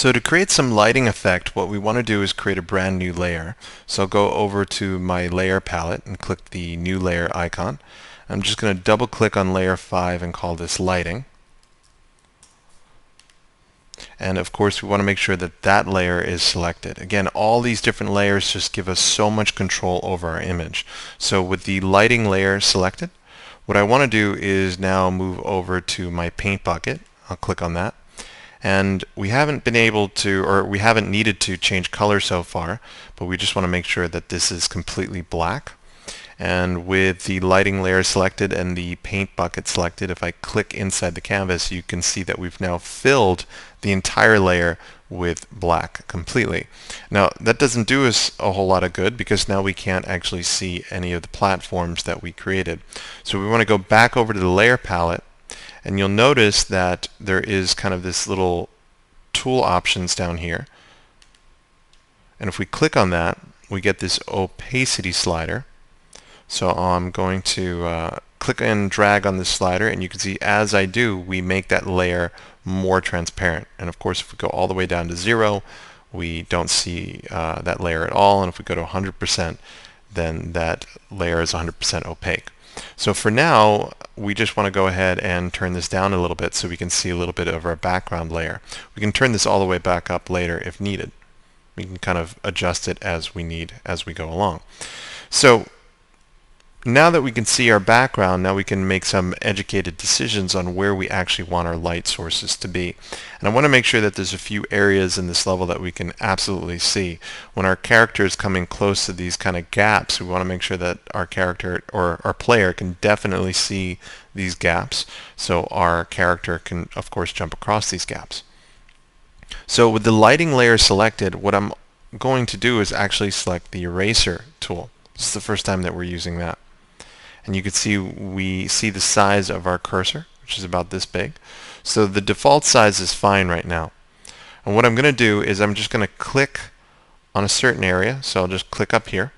So to create some lighting effect, what we want to do is create a brand new layer. So I'll go over to my layer palette and click the new layer icon. I'm just going to double click on layer 5 and call this lighting. And of course we want to make sure that that layer is selected. Again, all these different layers just give us so much control over our image. So with the lighting layer selected, what I want to do is now move over to my paint bucket. I'll click on that. And we haven't been able to, or we haven't needed to change color so far, but we just want to make sure that this is completely black. And with the lighting layer selected and the paint bucket selected, if I click inside the canvas, you can see that we've now filled the entire layer with black completely. Now that doesn't do us a whole lot of good because now we can't actually see any of the platforms that we created. So we want to go back over to the layer palette, and you'll notice that there is kind of this little tool options down here. And if we click on that, we get this opacity slider. So I'm going to click and drag on this slider, and you can see as I do, we make that layer more transparent. And of course, if we go all the way down to 0, we don't see that layer at all. And if we go to 100%, then that layer is 100% opaque. So for now, we just want to go ahead and turn this down a little bit so we can see a little bit of our background layer. We can turn this all the way back up later if needed. We can kind of adjust it as we need as we go along. So now that we can see our background, now we can make some educated decisions on where we actually want our light sources to be. And I want to make sure that there's a few areas in this level that we can absolutely see. When our character is coming close to these kind of gaps, we want to make sure that our character or our player can definitely see these gaps, so our character can, of course, jump across these gaps. So with the lighting layer selected, what I'm going to do is actually select the eraser tool. This is the first time that we're using that. And you can see we see the size of our cursor, which is about this big. So the default size is fine right now. And what I'm going to do is I'm just going to click on a certain area. So I'll just click up here.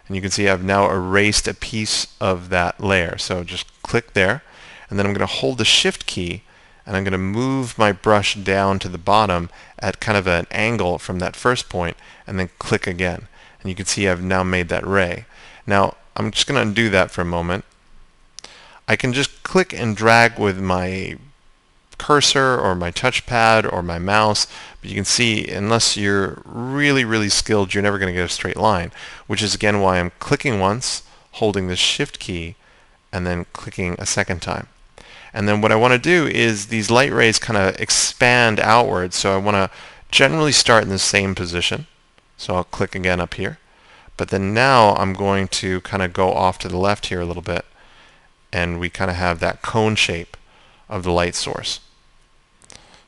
And you can see I've now erased a piece of that layer. So just click there. And then I'm going to hold the Shift key, and I'm going to move my brush down to the bottom at kind of an angle from that first point, and then click again. And you can see I've now made that ray. Now, I'm just going to undo that for a moment. I can just click and drag with my cursor or my touchpad or my mouse, but you can see unless you're really skilled, you're never going to get a straight line, which is again why I'm clicking once, holding the Shift key, and then clicking a second time. And then what I want to do is these light rays kind of expand outwards, so I want to generally start in the same position. So I'll click again up here. But then now I'm going to kind of go off to the left here a little bit, and we kind of have that cone shape of the light source.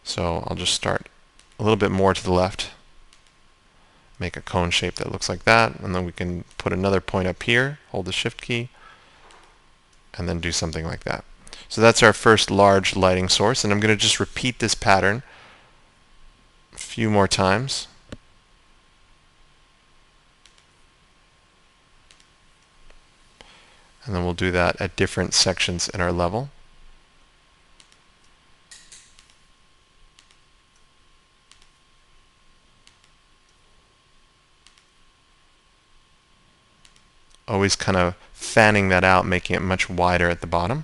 So I'll just start a little bit more to the left, make a cone shape that looks like that, and then we can put another point up here, hold the Shift key, and then do something like that. So that's our first large lighting source, and I'm going to just repeat this pattern a few more times. And then we'll do that at different sections in our level. Always kind of fanning that out, making it much wider at the bottom.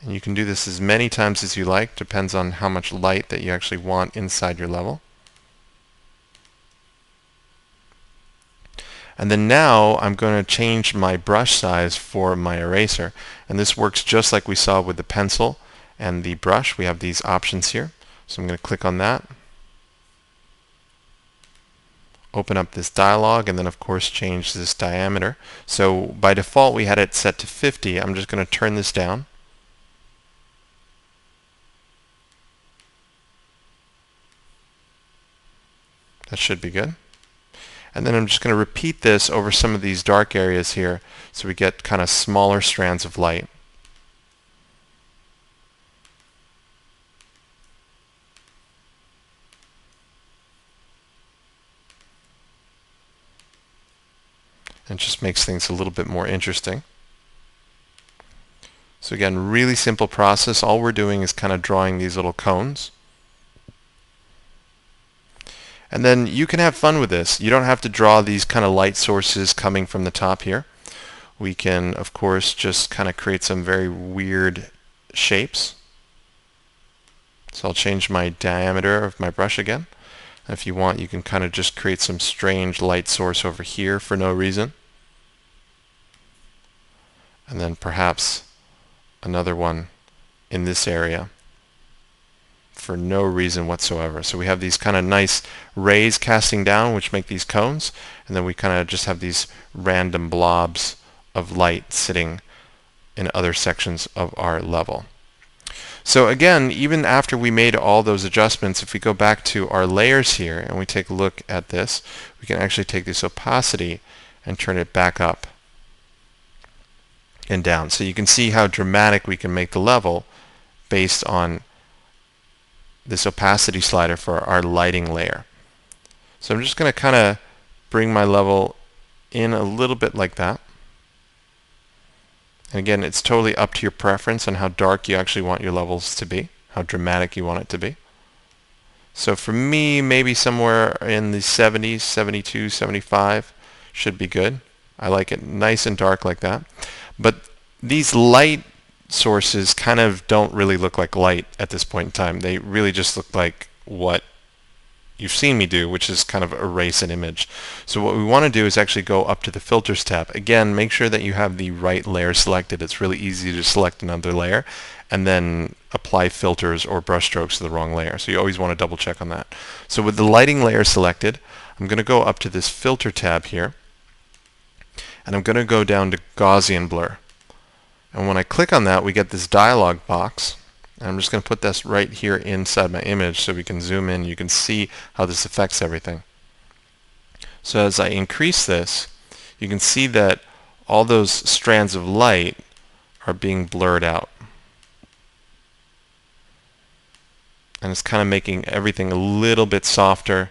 And you can do this as many times as you like, depends on how much light that you actually want inside your level. And then now I'm going to change my brush size for my eraser. And this works just like we saw with the pencil and the brush. We have these options here. So I'm going to click on that. Open up this dialog, and then of course change this diameter. So by default we had it set to 50. I'm just going to turn this down. That should be good. And then I'm just going to repeat this over some of these dark areas here so we get kind of smaller strands of light. And it just makes things a little bit more interesting. So again, really simple process. All we're doing is kind of drawing these little cones. And then you can have fun with this. You don't have to draw these kind of light sources coming from the top here. We can, of course, just kind of create some very weird shapes. So I'll change my diameter of my brush again. And if you want, you can kind of just create some strange light source over here for no reason. And then perhaps another one in this area for no reason whatsoever. So we have these kind of nice rays casting down, which make these cones, and then we kind of just have these random blobs of light sitting in other sections of our level. So again, even after we made all those adjustments, if we go back to our layers here and we take a look at this, we can actually take this opacity and turn it back up and down. So you can see how dramatic we can make the level based on this opacity slider for our lighting layer. So I'm just going to kind of bring my level in a little bit like that. And again, it's totally up to your preference on how dark you actually want your levels to be, how dramatic you want it to be. So for me, maybe somewhere in the 70s, 72, 75 should be good. I like it nice and dark like that. But these light sources kind of don't really look like light at this point in time. They really just look like what you've seen me do, which is kind of erase an image. So what we want to do is actually go up to the Filters tab. Again, make sure that you have the right layer selected. It's really easy to select another layer and then apply filters or brush strokes to the wrong layer. So you always want to double check on that. So with the lighting layer selected, I'm going to go up to this Filter tab here, and I'm going to go down to Gaussian blur. And when I click on that, we get this dialog box. And I'm just going to put this right here inside my image so we can zoom in. You can see how this affects everything. So as I increase this, you can see that all those strands of light are being blurred out. And it's kind of making everything a little bit softer,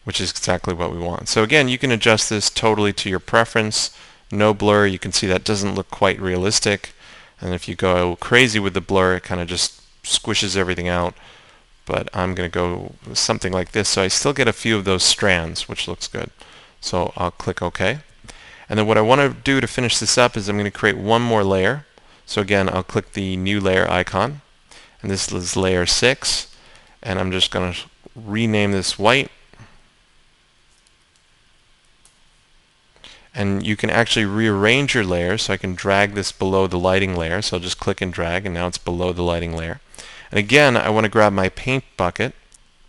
which is exactly what we want. So again, you can adjust this totally to your preference. No blur, you can see that doesn't look quite realistic. And if you go crazy with the blur, it kind of just squishes everything out. But I'm going to go with something like this, so I still get a few of those strands, which looks good. So I'll click OK. And then what I want to do to finish this up is I'm going to create one more layer. So again, I'll click the new layer icon. And this is layer 6. And I'm just going to rename this white. And you can actually rearrange your layers, so I can drag this below the lighting layer. So I'll just click and drag, and now it's below the lighting layer. And again, I want to grab my paint bucket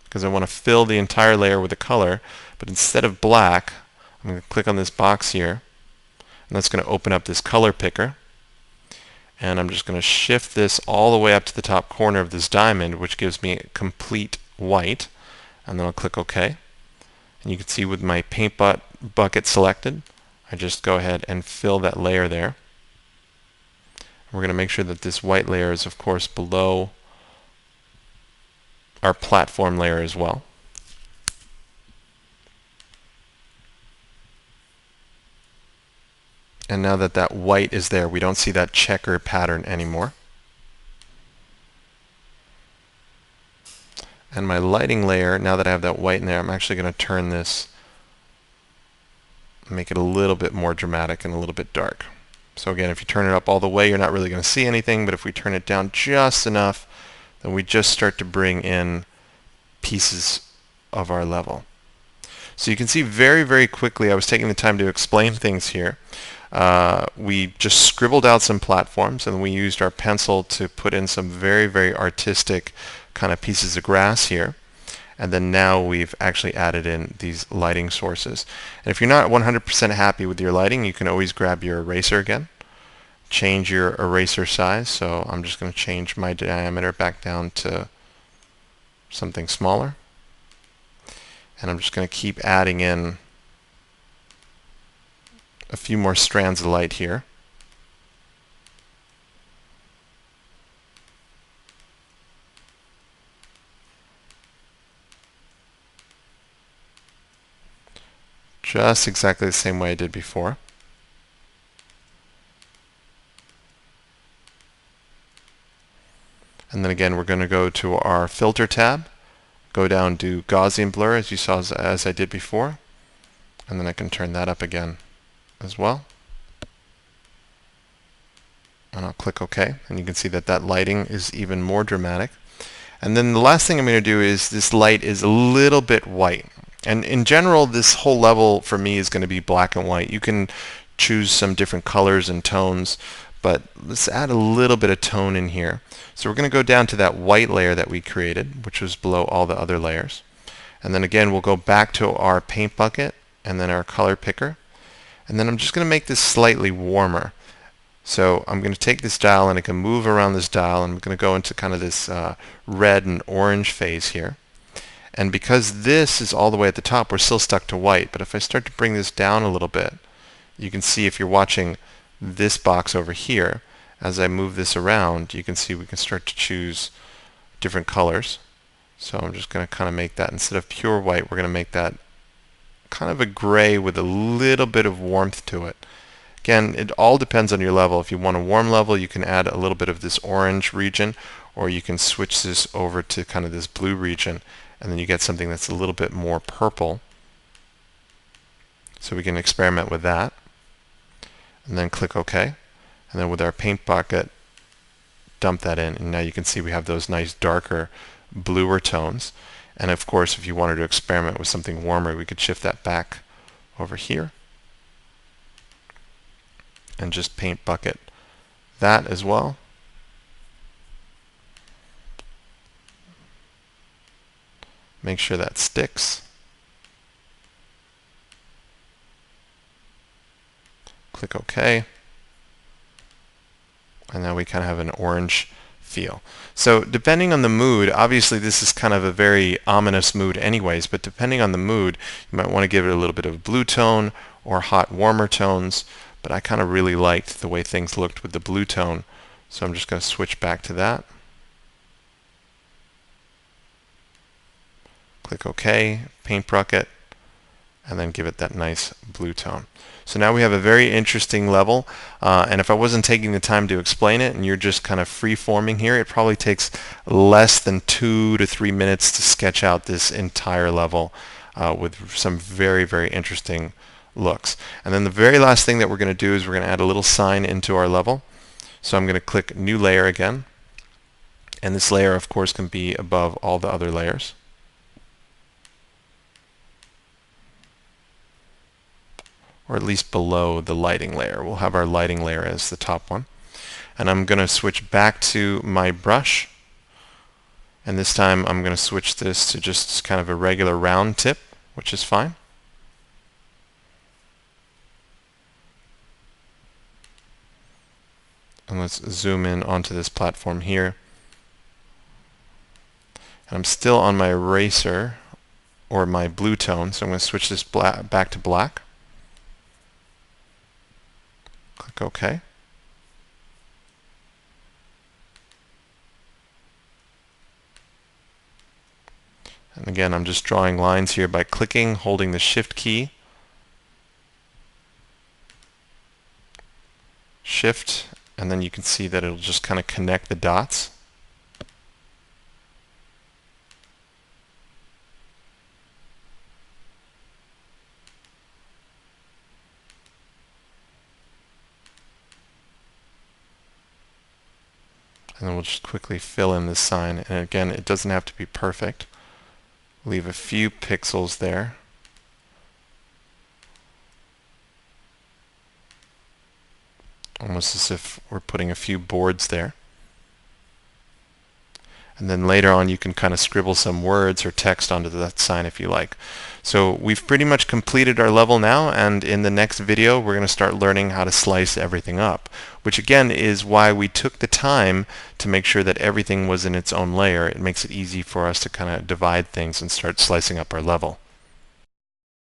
because I want to fill the entire layer with a color. But instead of black, I'm going to click on this box here, and that's going to open up this color picker. And I'm just going to shift this all the way up to the top corner of this diamond, which gives me complete white. And then I'll click OK. And you can see with my paint bucket selected, I just go ahead and fill that layer there. We're going to make sure that this white layer is, of course, below our platform layer as well. And now that that white is there, we don't see that checker pattern anymore. And my lighting layer, now that I have that white in there, I'm actually going to turn this, make it a little bit more dramatic and a little bit dark. So again, if you turn it up all the way, you're not really going to see anything, but if we turn it down just enough, then we just start to bring in pieces of our level. So you can see very, very quickly, I was taking the time to explain things here. We just scribbled out some platforms, and we used our pencil to put in some very, very artistic kind of pieces of grass here. And then now we've actually added in these lighting sources. And if you're not 100% happy with your lighting, you can always grab your eraser again, change your eraser size. So I'm just going to change my diameter back down to something smaller. And I'm just going to keep adding in a few more strands of light here. Just exactly the same way I did before. And then again, we're going to go to our filter tab, go down to Gaussian blur as you saw as I did before, and then I can turn that up again as well. And I'll click OK, and you can see that that lighting is even more dramatic. And then the last thing I'm going to do is this light is a little bit white. And in general, this whole level for me is going to be black and white. You can choose some different colors and tones, but let's add a little bit of tone in here. So we're going to go down to that white layer that we created, which was below all the other layers. And then again, we'll go back to our paint bucket and then our color picker. And then I'm just going to make this slightly warmer. So I'm going to take this dial and I can move around this dial, and I'm going to go into kind of this red and orange phase here. And because this is all the way at the top, we're still stuck to white. But if I start to bring this down a little bit, you can see if you're watching this box over here, as I move this around, you can see we can start to choose different colors. So I'm just going to kind of make that, instead of pure white, we're going to make that kind of a gray with a little bit of warmth to it. Again, it all depends on your level. If you want a warm level, you can add a little bit of this orange region, or you can switch this over to kind of this blue region, and then you get something that's a little bit more purple. So we can experiment with that. And then click OK. And then with our paint bucket, dump that in. And now you can see we have those nice darker, bluer tones. And of course, if you wanted to experiment with something warmer, we could shift that back over here and just paint bucket that as well. Make sure that sticks. Click OK. And now we kind of have an orange feel. So depending on the mood, obviously this is kind of a very ominous mood anyways, but depending on the mood, you might want to give it a little bit of blue tone or hot warmer tones. But I kind of really liked the way things looked with the blue tone, so I'm just going to switch back to that. Click OK, paint bucket, and then give it that nice blue tone. So now we have a very interesting level, and if I wasn't taking the time to explain it and you're just kind of free-forming here, it probably takes less than 2 to 3 minutes to sketch out this entire level with some very, very interesting looks. And then the very last thing that we're going to do is we're going to add a little sign into our level. So I'm going to click New Layer again, and this layer of course can be above all the other layers. Or at least below the lighting layer. We'll have our lighting layer as the top one. And I'm going to switch back to my brush, and this time I'm going to switch this to just kind of a regular round tip, which is fine. And let's zoom in onto this platform here. And I'm still on my eraser, or my blue tone, so I'm going to switch this back to black. Click OK. And again, I'm just drawing lines here by clicking, holding the Shift key. Shift, and then you can see that it'll just kind of connect the dots. And then we'll just quickly fill in this sign. And again, it doesn't have to be perfect. Leave a few pixels there. Almost as if we're putting a few boards there. And then later on you can kind of scribble some words or text onto that sign if you like. So we've pretty much completed our level now, and in the next video we're going to start learning how to slice everything up, which again is why we took the time to make sure that everything was in its own layer. It makes it easy for us to kind of divide things and start slicing up our level.